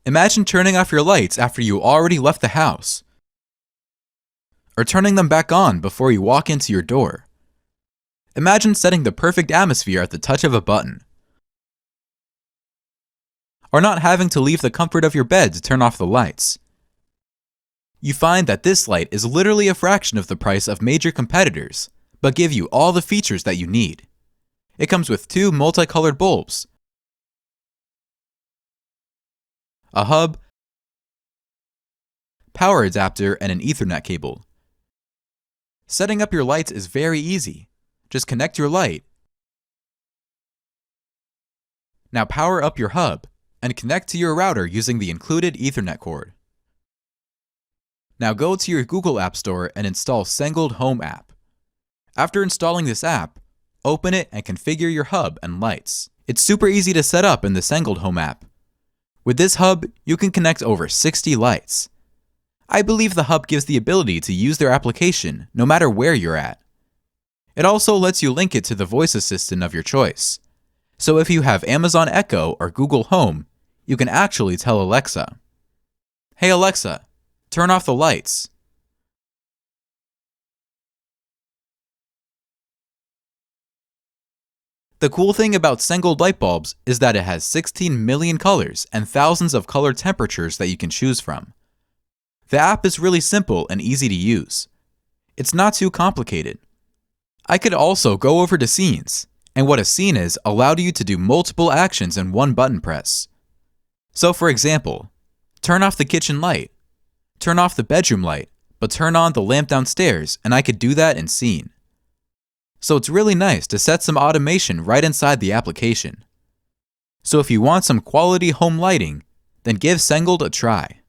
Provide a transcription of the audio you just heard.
Imagine turning off your lights after you already left the house, or turning them back on before you walk into your door. Imagine setting the perfect atmosphere at the touch of a button, or not having to leave the comfort of your bed to turn off the lights. You find that this light is literally a fraction of the price of major competitors, but give you all the features that you need. It comes with 2 multicolored bulbs, a hub, power adapter, and an Ethernet cable. Setting up your lights is very easy. Just connect your light. Now power up your hub and connect to your router using the included Ethernet cord. Now go to your Google App Store and install Sengled Home app. After installing this app, open it and configure your hub and lights. It's super easy to set up in the Sengled Home app. With this hub, you can connect over 60 lights. I believe the hub gives the ability to use their application no matter where you're at. It also lets you link it to the voice assistant of your choice. So if you have Amazon Echo or Google Home, you can actually tell Alexa, "Hey Alexa, turn off the lights." The cool thing about Sengled light bulbs is that it has 16 million colors and thousands of color temperatures that you can choose from. The app is really simple and easy to use. It's not too complicated. I could also go over to scenes, and what a scene is allowed you to do multiple actions in one button press. So for example, turn off the kitchen light, turn off the bedroom light, but turn on the lamp downstairs, and I could do that in scene. So it's really nice to set some automation right inside the application. So if you want some quality home lighting, then give Sengled a try.